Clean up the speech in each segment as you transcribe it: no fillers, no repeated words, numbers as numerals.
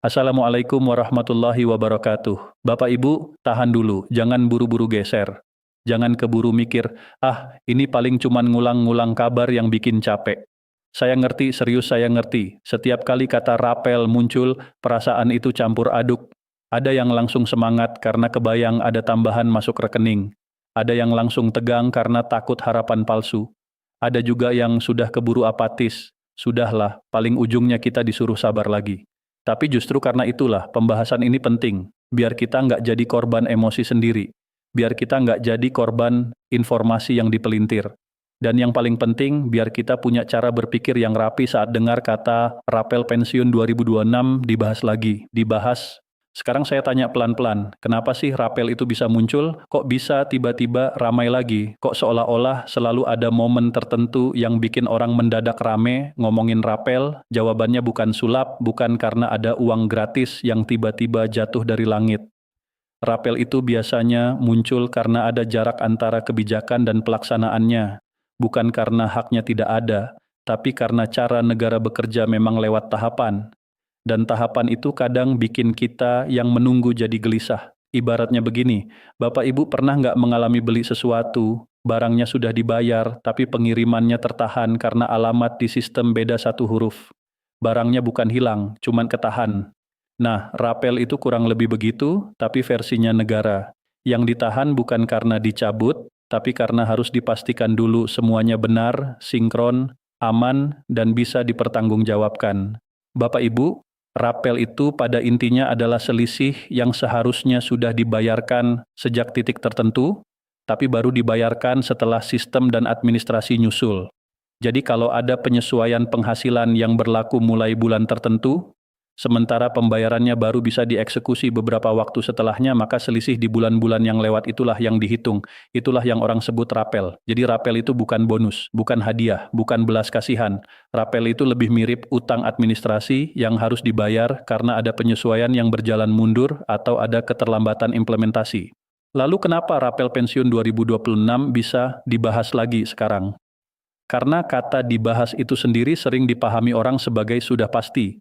Assalamualaikum warahmatullahi wabarakatuh. Bapak Ibu, tahan dulu, jangan buru-buru geser. Jangan keburu mikir, ini paling cuman ngulang-ngulang kabar yang bikin capek. Saya ngerti, serius saya ngerti. Setiap kali kata rapel muncul, perasaan itu campur aduk. Ada yang langsung semangat karena kebayang ada tambahan masuk rekening. Ada yang langsung tegang karena takut harapan palsu. Ada juga yang sudah keburu apatis. Sudahlah, paling ujungnya kita disuruh sabar lagi. Tapi justru karena itulah pembahasan ini penting, biar kita nggak jadi korban emosi sendiri, biar kita nggak jadi korban informasi yang dipelintir. Dan yang paling penting, biar kita punya cara berpikir yang rapi saat dengar kata rapel pensiun 2026 dibahas lagi, dibahas. Sekarang saya tanya pelan-pelan, kenapa sih rapel itu bisa muncul? Kok bisa tiba-tiba ramai lagi? Kok seolah-olah selalu ada momen tertentu yang bikin orang mendadak rame ngomongin rapel? Jawabannya bukan sulap, bukan karena ada uang gratis yang tiba-tiba jatuh dari langit. Rapel itu biasanya muncul karena ada jarak antara kebijakan dan pelaksanaannya, bukan karena haknya tidak ada, tapi karena cara negara bekerja memang lewat tahapan. Dan tahapan itu kadang bikin kita yang menunggu jadi gelisah. Ibaratnya begini, Bapak Ibu pernah nggak mengalami beli sesuatu, barangnya sudah dibayar, tapi pengirimannya tertahan karena alamat di sistem beda satu huruf. Barangnya bukan hilang, cuman ketahan. Nah, rapel itu kurang lebih begitu, tapi versinya negara. Yang ditahan bukan karena dicabut, tapi karena harus dipastikan dulu semuanya benar, sinkron, aman, dan bisa dipertanggungjawabkan. Bapak Ibu, rapel itu pada intinya adalah selisih yang seharusnya sudah dibayarkan sejak titik tertentu, tapi baru dibayarkan setelah sistem dan administrasi nyusul. Jadi kalau ada penyesuaian penghasilan yang berlaku mulai bulan tertentu, sementara pembayarannya baru bisa dieksekusi beberapa waktu setelahnya, maka selisih di bulan-bulan yang lewat itulah yang dihitung. Itulah yang orang sebut rapel. Jadi rapel itu bukan bonus, bukan hadiah, bukan belas kasihan. Rapel itu lebih mirip utang administrasi yang harus dibayar karena ada penyesuaian yang berjalan mundur atau ada keterlambatan implementasi. Lalu kenapa rapel pensiun 2026 bisa dibahas lagi sekarang? Karena kata dibahas itu sendiri sering dipahami orang sebagai sudah pasti.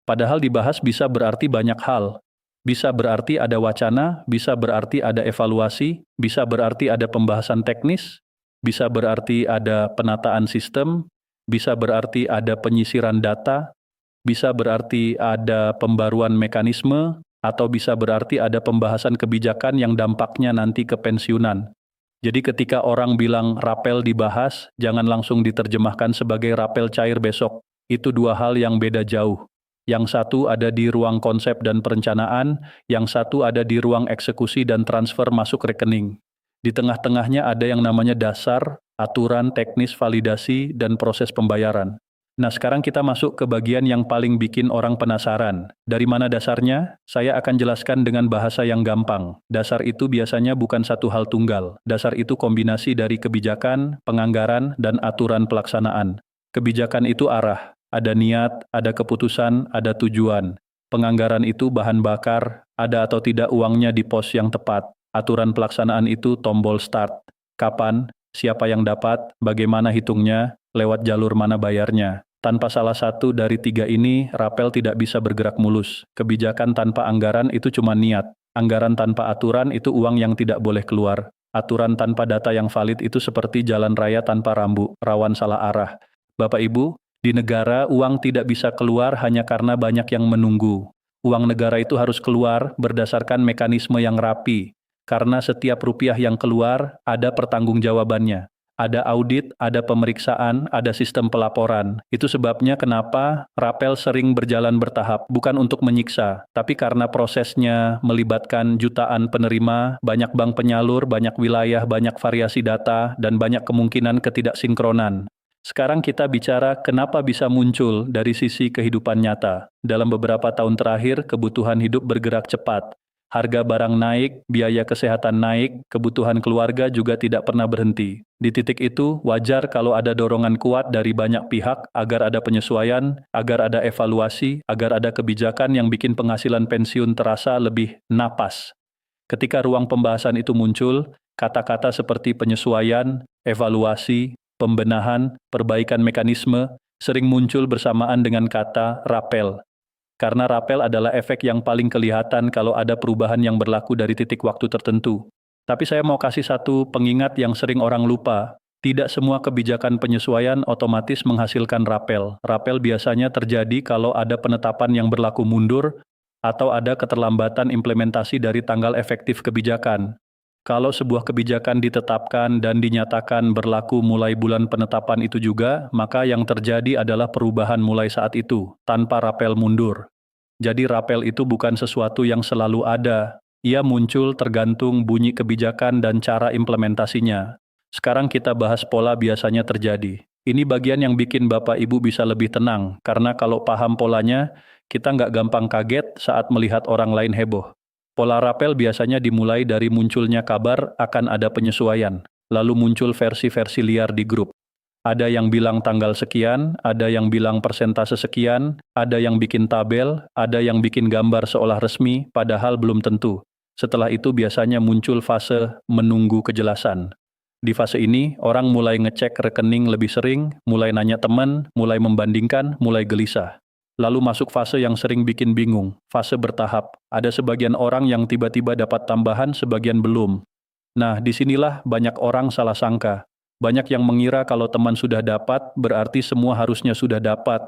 Padahal dibahas bisa berarti banyak hal. Bisa berarti ada wacana, bisa berarti ada evaluasi, bisa berarti ada pembahasan teknis, bisa berarti ada penataan sistem, bisa berarti ada penyisiran data, bisa berarti ada pembaruan mekanisme, atau bisa berarti ada pembahasan kebijakan yang dampaknya nanti ke pensiunan. Jadi ketika orang bilang rapel dibahas, jangan langsung diterjemahkan sebagai rapel cair besok. Itu dua hal yang beda jauh. Yang satu ada di ruang konsep dan perencanaan, yang satu ada di ruang eksekusi dan transfer masuk rekening. Di tengah-tengahnya ada yang namanya dasar, aturan, teknis, validasi, dan proses pembayaran. Nah, sekarang kita masuk ke bagian yang paling bikin orang penasaran. Dari mana dasarnya? Saya akan jelaskan dengan bahasa yang gampang. Dasar itu biasanya bukan satu hal tunggal. Dasar itu kombinasi dari kebijakan, penganggaran, dan aturan pelaksanaan. Kebijakan itu arah. Ada niat, ada keputusan, ada tujuan. Penganggaran itu bahan bakar, ada atau tidak uangnya di pos yang tepat. Aturan pelaksanaan itu tombol start. Kapan, siapa yang dapat, bagaimana hitungnya, lewat jalur mana bayarnya. Tanpa salah satu dari tiga ini, rapel tidak bisa bergerak mulus. Kebijakan tanpa anggaran itu cuma niat. Anggaran tanpa aturan itu uang yang tidak boleh keluar. Aturan tanpa data yang valid itu seperti jalan raya tanpa rambu, rawan salah arah. Bapak Ibu, di negara, uang tidak bisa keluar hanya karena banyak yang menunggu. Uang negara itu harus keluar berdasarkan mekanisme yang rapi. Karena setiap rupiah yang keluar, ada pertanggungjawabannya. Ada audit, ada pemeriksaan, ada sistem pelaporan. Itu sebabnya kenapa rapel sering berjalan bertahap. Bukan untuk menyiksa, tapi karena prosesnya melibatkan jutaan penerima, banyak bank penyalur, banyak wilayah, banyak variasi data, dan banyak kemungkinan ketidaksinkronan. Sekarang kita bicara kenapa bisa muncul dari sisi kehidupan nyata. Dalam beberapa tahun terakhir, kebutuhan hidup bergerak cepat. Harga barang naik, biaya kesehatan naik, kebutuhan keluarga juga tidak pernah berhenti. Di titik itu, wajar kalau ada dorongan kuat dari banyak pihak agar ada penyesuaian, agar ada evaluasi, agar ada kebijakan yang bikin penghasilan pensiun terasa lebih napas. Ketika ruang pembahasan itu muncul, kata-kata seperti penyesuaian, evaluasi, pembenahan, perbaikan mekanisme, sering muncul bersamaan dengan kata rapel. Karena rapel adalah efek yang paling kelihatan kalau ada perubahan yang berlaku dari titik waktu tertentu. Tapi saya mau kasih satu pengingat yang sering orang lupa. Tidak semua kebijakan penyesuaian otomatis menghasilkan rapel. Rapel biasanya terjadi kalau ada penetapan yang berlaku mundur atau ada keterlambatan implementasi dari tanggal efektif kebijakan. Kalau sebuah kebijakan ditetapkan dan dinyatakan berlaku mulai bulan penetapan itu juga, maka yang terjadi adalah perubahan mulai saat itu, tanpa rapel mundur. Jadi rapel itu bukan sesuatu yang selalu ada. Ia muncul tergantung bunyi kebijakan dan cara implementasinya. Sekarang kita bahas pola biasanya terjadi. Ini bagian yang bikin Bapak Ibu bisa lebih tenang, karena kalau paham polanya, kita nggak gampang kaget saat melihat orang lain heboh. Pola rapel biasanya dimulai dari munculnya kabar akan ada penyesuaian, lalu muncul versi-versi liar di grup. Ada yang bilang tanggal sekian, ada yang bilang persentase sekian, ada yang bikin tabel, ada yang bikin gambar seolah resmi, padahal belum tentu. Setelah itu biasanya muncul fase menunggu kejelasan. Di fase ini, orang mulai ngecek rekening lebih sering, mulai nanya teman, mulai membandingkan, mulai gelisah. Lalu masuk fase yang sering bikin bingung, fase bertahap. Ada sebagian orang yang tiba-tiba dapat tambahan, sebagian belum. Nah, disinilah banyak orang salah sangka. Banyak yang mengira kalau teman sudah dapat, berarti semua harusnya sudah dapat.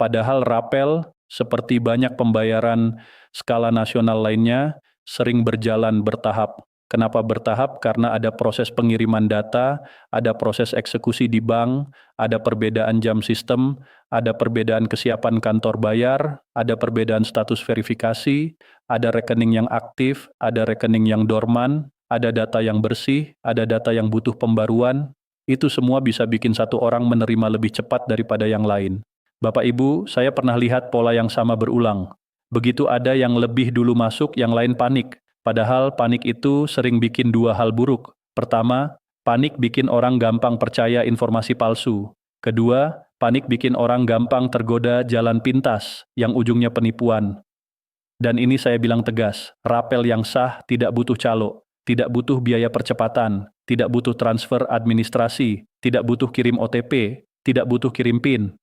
Padahal rapel, seperti banyak pembayaran skala nasional lainnya, sering berjalan bertahap. Kenapa bertahap? Karena ada proses pengiriman data, ada proses eksekusi di bank, ada perbedaan jam sistem, ada perbedaan kesiapan kantor bayar, ada perbedaan status verifikasi, ada rekening yang aktif, ada rekening yang dorman, ada data yang bersih, ada data yang butuh pembaruan. Itu semua bisa bikin satu orang menerima lebih cepat daripada yang lain. Bapak Ibu, saya pernah lihat pola yang sama berulang. Begitu ada yang lebih dulu masuk, yang lain panik. Padahal panik itu sering bikin dua hal buruk. Pertama, panik bikin orang gampang percaya informasi palsu. Kedua, panik bikin orang gampang tergoda jalan pintas yang ujungnya penipuan. Dan ini saya bilang tegas, rapel yang sah tidak butuh calo, tidak butuh biaya percepatan, tidak butuh transfer administrasi, tidak butuh kirim OTP, tidak butuh kirim PIN.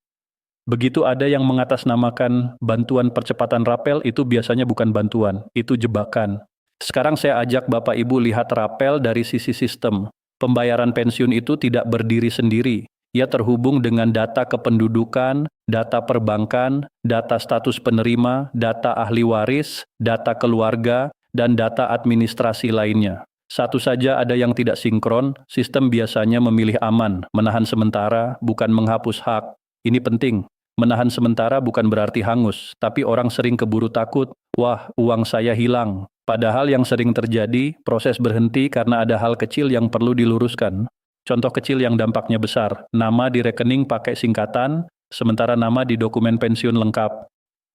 Begitu ada yang mengatasnamakan bantuan percepatan rapel, itu biasanya bukan bantuan, itu jebakan. Sekarang saya ajak Bapak Ibu lihat rapel dari sisi sistem. Pembayaran pensiun itu tidak berdiri sendiri. Ia terhubung dengan data kependudukan, data perbankan, data status penerima, data ahli waris, data keluarga, dan data administrasi lainnya. Satu saja ada yang tidak sinkron, sistem biasanya memilih aman, menahan sementara, bukan menghapus hak. Ini penting. Menahan sementara bukan berarti hangus, tapi orang sering keburu takut, wah, uang saya hilang. Padahal yang sering terjadi, proses berhenti karena ada hal kecil yang perlu diluruskan. Contoh kecil yang dampaknya besar, nama di rekening pakai singkatan, sementara nama di dokumen pensiun lengkap.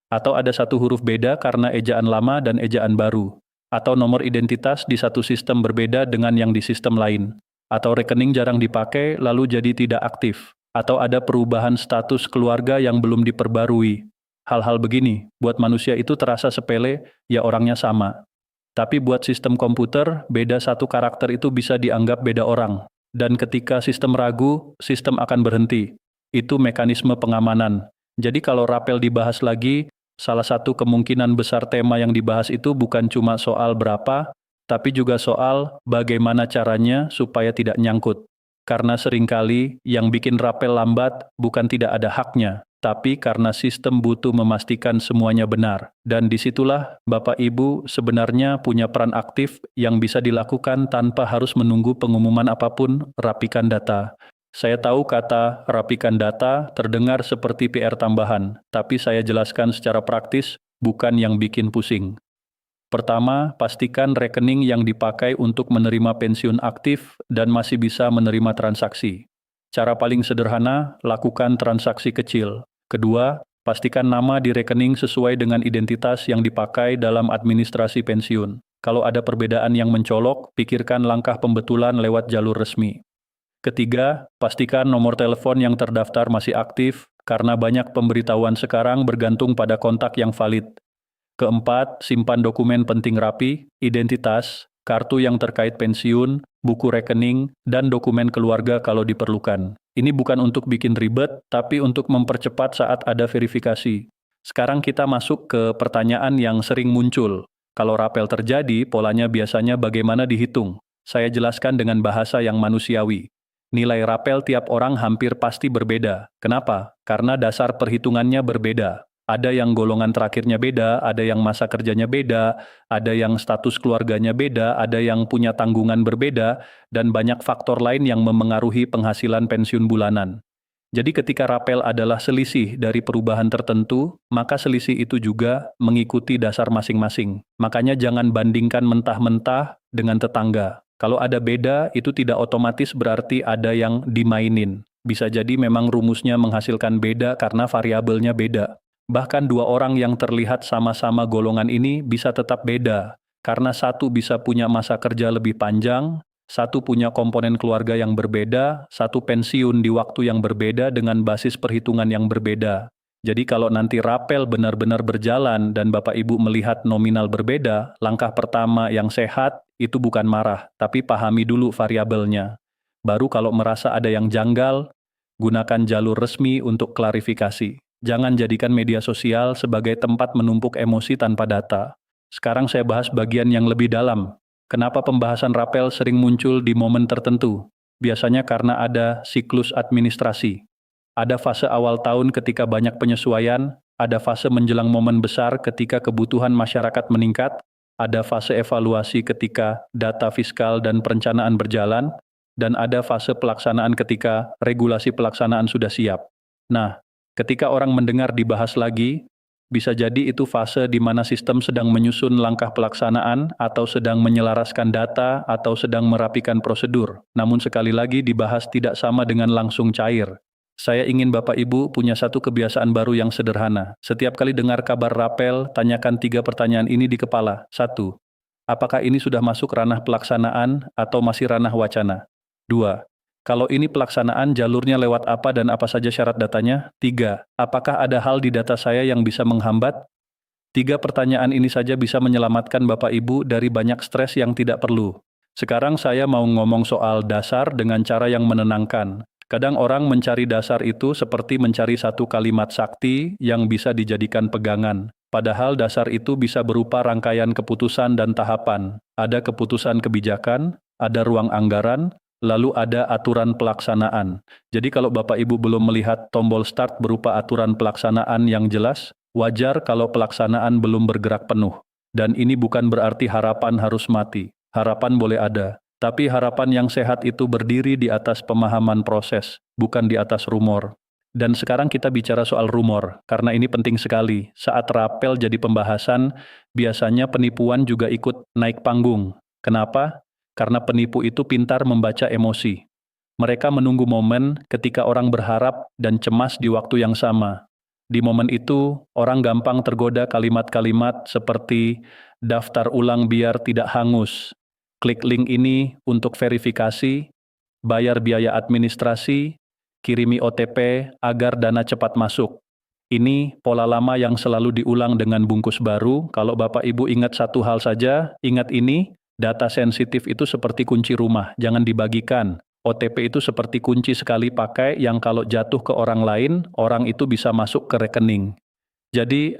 Atau ada satu huruf beda karena ejaan lama dan ejaan baru. Atau nomor identitas di satu sistem berbeda dengan yang di sistem lain. Atau rekening jarang dipakai lalu jadi tidak aktif. Atau ada perubahan status keluarga yang belum diperbarui. Hal-hal begini, buat manusia itu terasa sepele, ya orangnya sama. Tapi buat sistem komputer, beda satu karakter itu bisa dianggap beda orang. Dan ketika sistem ragu, sistem akan berhenti. Itu mekanisme pengamanan. Jadi kalau rapel dibahas lagi, salah satu kemungkinan besar tema yang dibahas itu bukan cuma soal berapa, tapi juga soal bagaimana caranya supaya tidak nyangkut. Karena seringkali yang bikin rapel lambat bukan tidak ada haknya, tapi karena sistem butuh memastikan semuanya benar. Dan disitulah Bapak Ibu sebenarnya punya peran aktif yang bisa dilakukan tanpa harus menunggu pengumuman apapun, rapikan data. Saya tahu kata rapikan data terdengar seperti PR tambahan, tapi saya jelaskan secara praktis, bukan yang bikin pusing. Pertama, pastikan rekening yang dipakai untuk menerima pensiun aktif dan masih bisa menerima transaksi. Cara paling sederhana, lakukan transaksi kecil. Kedua, pastikan nama di rekening sesuai dengan identitas yang dipakai dalam administrasi pensiun. Kalau ada perbedaan yang mencolok, pikirkan langkah pembetulan lewat jalur resmi. Ketiga, pastikan nomor telepon yang terdaftar masih aktif, karena banyak pemberitahuan sekarang bergantung pada kontak yang valid. Keempat, simpan dokumen penting rapi, identitas, kartu yang terkait pensiun, buku rekening, dan dokumen keluarga kalau diperlukan. Ini bukan untuk bikin ribet, tapi untuk mempercepat saat ada verifikasi. Sekarang kita masuk ke pertanyaan yang sering muncul. Kalau rapel terjadi, polanya biasanya bagaimana dihitung? Saya jelaskan dengan bahasa yang manusiawi. Nilai rapel tiap orang hampir pasti berbeda. Kenapa? Karena dasar perhitungannya berbeda. Ada yang golongan terakhirnya beda, ada yang masa kerjanya beda, ada yang status keluarganya beda, ada yang punya tanggungan berbeda, dan banyak faktor lain yang memengaruhi penghasilan pensiun bulanan. Jadi ketika rapel adalah selisih dari perubahan tertentu, maka selisih itu juga mengikuti dasar masing-masing. Makanya jangan bandingkan mentah-mentah dengan tetangga. Kalau ada beda, itu tidak otomatis berarti ada yang dimainin. Bisa jadi memang rumusnya menghasilkan beda karena variabelnya beda. Bahkan dua orang yang terlihat sama-sama golongan ini bisa tetap beda, karena satu bisa punya masa kerja lebih panjang, satu punya komponen keluarga yang berbeda, satu pensiun di waktu yang berbeda dengan basis perhitungan yang berbeda. Jadi kalau nanti rapel benar-benar berjalan dan Bapak Ibu melihat nominal berbeda, langkah pertama yang sehat itu bukan marah, tapi pahami dulu variabelnya. Baru kalau merasa ada yang janggal, gunakan jalur resmi untuk klarifikasi. Jangan jadikan media sosial sebagai tempat menumpuk emosi tanpa data. Sekarang saya bahas bagian yang lebih dalam. Kenapa pembahasan rapel sering muncul di momen tertentu? Biasanya karena ada siklus administrasi. Ada fase awal tahun ketika banyak penyesuaian, ada fase menjelang momen besar ketika kebutuhan masyarakat meningkat, ada fase evaluasi ketika data fiskal dan perencanaan berjalan, dan ada fase pelaksanaan ketika regulasi pelaksanaan sudah siap. Nah, ketika orang mendengar dibahas lagi, bisa jadi itu fase di mana sistem sedang menyusun langkah pelaksanaan atau sedang menyelaraskan data atau sedang merapikan prosedur. Namun sekali lagi dibahas tidak sama dengan langsung cair. Saya ingin Bapak Ibu punya satu kebiasaan baru yang sederhana. Setiap kali dengar kabar rapel, tanyakan 3 pertanyaan ini di kepala. 1. Apakah ini sudah masuk ranah pelaksanaan atau masih ranah wacana? 2. Kalau ini pelaksanaan, jalurnya lewat apa dan apa saja syarat datanya? 3. Apakah ada hal di data saya yang bisa menghambat? 3 pertanyaan ini saja bisa menyelamatkan Bapak Ibu dari banyak stres yang tidak perlu. Sekarang saya mau ngomong soal dasar dengan cara yang menenangkan. Kadang orang mencari dasar itu seperti mencari satu kalimat sakti yang bisa dijadikan pegangan. Padahal dasar itu bisa berupa rangkaian keputusan dan tahapan. Ada keputusan kebijakan, ada ruang anggaran, lalu ada aturan pelaksanaan. Jadi kalau Bapak Ibu belum melihat tombol start berupa aturan pelaksanaan yang jelas, wajar kalau pelaksanaan belum bergerak penuh. Dan ini bukan berarti harapan harus mati. Harapan boleh ada. Tapi harapan yang sehat itu berdiri di atas pemahaman proses, bukan di atas rumor. Dan sekarang kita bicara soal rumor, karena ini penting sekali. Saat rapel jadi pembahasan, biasanya penipuan juga ikut naik panggung. Kenapa? Karena penipu itu pintar membaca emosi. Mereka menunggu momen ketika orang berharap dan cemas di waktu yang sama. Di momen itu, orang gampang tergoda kalimat-kalimat seperti daftar ulang biar tidak hangus, klik link ini untuk verifikasi, bayar biaya administrasi, kirimi OTP agar dana cepat masuk. Ini pola lama yang selalu diulang dengan bungkus baru. Kalau Bapak Ibu ingat satu hal saja, ingat ini, data sensitif itu seperti kunci rumah, jangan dibagikan. OTP itu seperti kunci sekali pakai yang kalau jatuh ke orang lain, orang itu bisa masuk ke rekening. Jadi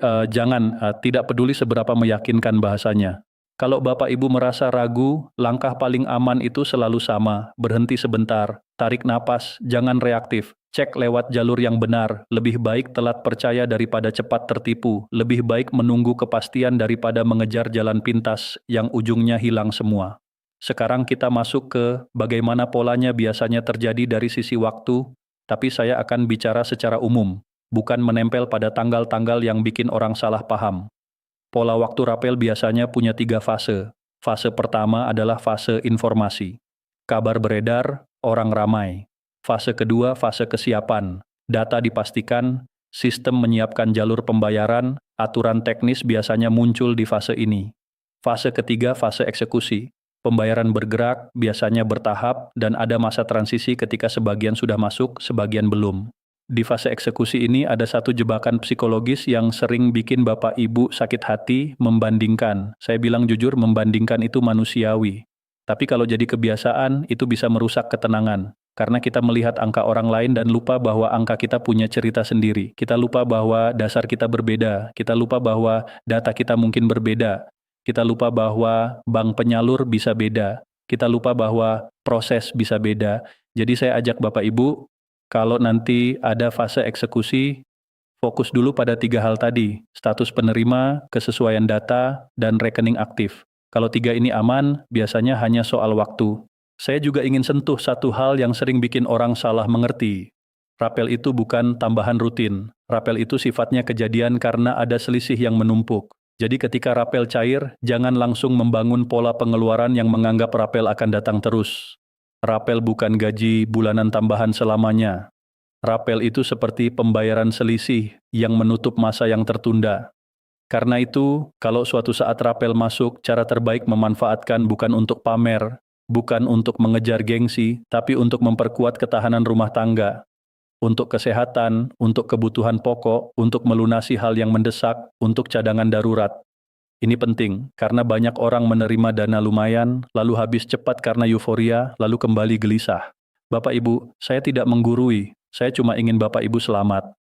tidak peduli seberapa meyakinkan bahasanya. Kalau Bapak Ibu merasa ragu, langkah paling aman itu selalu sama, berhenti sebentar, tarik napas, jangan reaktif, cek lewat jalur yang benar, lebih baik telat percaya daripada cepat tertipu, lebih baik menunggu kepastian daripada mengejar jalan pintas yang ujungnya hilang semua. Sekarang kita masuk ke bagaimana polanya biasanya terjadi dari sisi waktu, tapi saya akan bicara secara umum, bukan menempel pada tanggal-tanggal yang bikin orang salah paham. Pola waktu rapel biasanya punya 3 fase. Fase pertama adalah fase informasi. Kabar beredar, orang ramai. Fase kedua, fase kesiapan. Data dipastikan, sistem menyiapkan jalur pembayaran, aturan teknis biasanya muncul di fase ini. Fase ketiga, fase eksekusi. Pembayaran bergerak, biasanya bertahap, dan ada masa transisi ketika sebagian sudah masuk, sebagian belum. Di fase eksekusi ini ada satu jebakan psikologis yang sering bikin Bapak Ibu sakit hati membandingkan. Saya bilang jujur, membandingkan itu manusiawi. Tapi kalau jadi kebiasaan, itu bisa merusak ketenangan. Karena kita melihat angka orang lain dan lupa bahwa angka kita punya cerita sendiri. Kita lupa bahwa dasar kita berbeda. Kita lupa bahwa data kita mungkin berbeda. Kita lupa bahwa bank penyalur bisa beda. Kita lupa bahwa proses bisa beda. Jadi saya ajak Bapak Ibu, kalau nanti ada fase eksekusi, fokus dulu pada 3 hal tadi, status penerima, kesesuaian data, dan rekening aktif. Kalau 3 ini aman, biasanya hanya soal waktu. Saya juga ingin sentuh satu hal yang sering bikin orang salah mengerti. Rapel itu bukan tambahan rutin. Rapel itu sifatnya kejadian karena ada selisih yang menumpuk. Jadi ketika rapel cair, jangan langsung membangun pola pengeluaran yang menganggap rapel akan datang terus. Rapel bukan gaji bulanan tambahan selamanya. Rapel itu seperti pembayaran selisih yang menutup masa yang tertunda. Karena itu, kalau suatu saat rapel masuk, cara terbaik memanfaatkan bukan untuk pamer, bukan untuk mengejar gengsi, tapi untuk memperkuat ketahanan rumah tangga, untuk kesehatan, untuk kebutuhan pokok, untuk melunasi hal yang mendesak, untuk cadangan darurat. Ini penting, karena banyak orang menerima dana lumayan, lalu habis cepat karena euforia, lalu kembali gelisah. Bapak Ibu, saya tidak menggurui, saya cuma ingin Bapak Ibu selamat.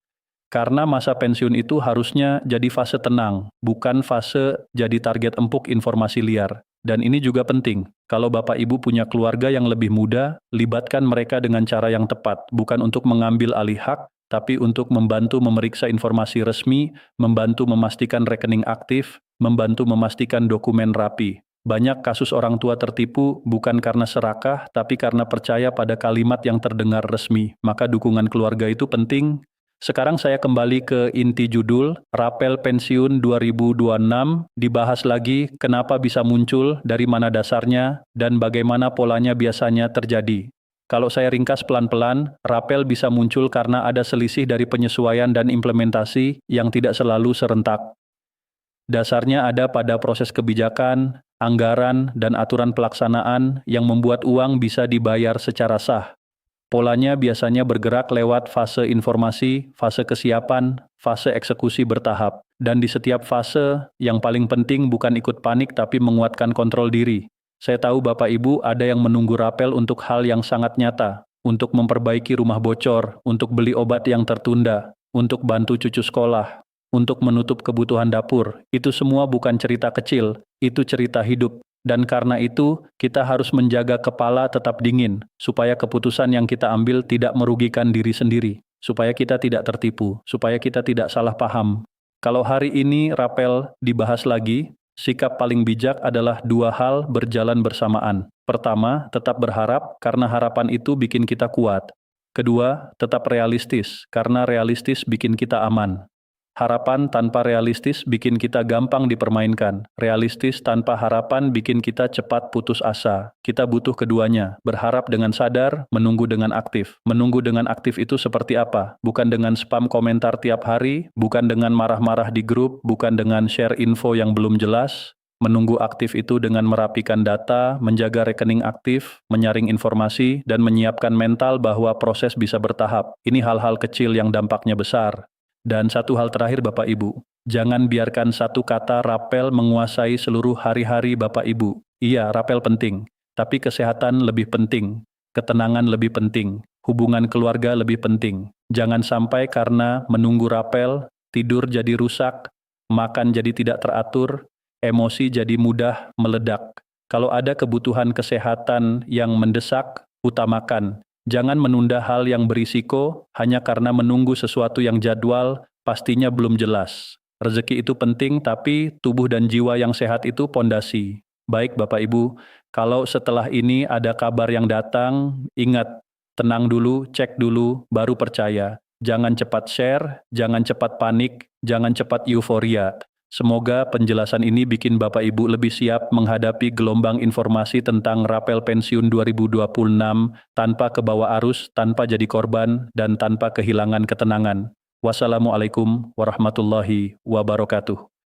Karena masa pensiun itu harusnya jadi fase tenang, bukan fase jadi target empuk informasi liar. Dan ini juga penting, kalau Bapak Ibu punya keluarga yang lebih muda, libatkan mereka dengan cara yang tepat, bukan untuk mengambil alih hak, tapi untuk membantu memeriksa informasi resmi, membantu memastikan rekening aktif, membantu memastikan dokumen rapi. Banyak kasus orang tua tertipu bukan karena serakah, tapi karena percaya pada kalimat yang terdengar resmi. Maka dukungan keluarga itu penting. Sekarang saya kembali ke inti judul, Rapel Pensiun 2026, dibahas lagi kenapa bisa muncul, dari mana dasarnya, dan bagaimana polanya biasanya terjadi. Kalau saya ringkas pelan-pelan, rapel bisa muncul karena ada selisih dari penyesuaian dan implementasi yang tidak selalu serentak. Dasarnya ada pada proses kebijakan, anggaran, dan aturan pelaksanaan yang membuat uang bisa dibayar secara sah. Polanya biasanya bergerak lewat fase informasi, fase kesiapan, fase eksekusi bertahap. Dan di setiap fase, yang paling penting bukan ikut panik tapi menguatkan kontrol diri. Saya tahu Bapak Ibu ada yang menunggu rapel untuk hal yang sangat nyata, untuk memperbaiki rumah bocor, untuk beli obat yang tertunda, untuk bantu cucu sekolah, untuk menutup kebutuhan dapur. Itu semua bukan cerita kecil, itu cerita hidup. Dan karena itu, kita harus menjaga kepala tetap dingin, supaya keputusan yang kita ambil tidak merugikan diri sendiri, supaya kita tidak tertipu, supaya kita tidak salah paham. Kalau hari ini rapel dibahas lagi, sikap paling bijak adalah 2 hal berjalan bersamaan. Pertama, tetap berharap, karena harapan itu bikin kita kuat. Kedua, tetap realistis, karena realistis bikin kita aman. Harapan tanpa realistis bikin kita gampang dipermainkan. Realistis tanpa harapan bikin kita cepat putus asa. Kita butuh keduanya, berharap dengan sadar, menunggu dengan aktif. Menunggu dengan aktif itu seperti apa? Bukan dengan spam komentar tiap hari, bukan dengan marah-marah di grup, bukan dengan share info yang belum jelas. Menunggu aktif itu dengan merapikan data, menjaga rekening aktif, menyaring informasi, dan menyiapkan mental bahwa proses bisa bertahap. Ini hal-hal kecil yang dampaknya besar. Dan satu hal terakhir Bapak Ibu, jangan biarkan satu kata rapel menguasai seluruh hari-hari Bapak Ibu. Iya, rapel penting, tapi kesehatan lebih penting, ketenangan lebih penting, hubungan keluarga lebih penting. Jangan sampai karena menunggu rapel, tidur jadi rusak, makan jadi tidak teratur, emosi jadi mudah meledak. Kalau ada kebutuhan kesehatan yang mendesak, utamakan. Jangan menunda hal yang berisiko hanya karena menunggu sesuatu yang jadwal pastinya belum jelas. Rezeki itu penting, tapi tubuh dan jiwa yang sehat itu pondasi. Baik Bapak Ibu, kalau setelah ini ada kabar yang datang, ingat, tenang dulu, cek dulu, baru percaya. Jangan cepat share, jangan cepat panik, jangan cepat euforia. Semoga penjelasan ini bikin Bapak Ibu lebih siap menghadapi gelombang informasi tentang rapel pensiun 2026 tanpa kebawa arus, tanpa jadi korban, dan tanpa kehilangan ketenangan. Wassalamualaikum warahmatullahi wabarakatuh.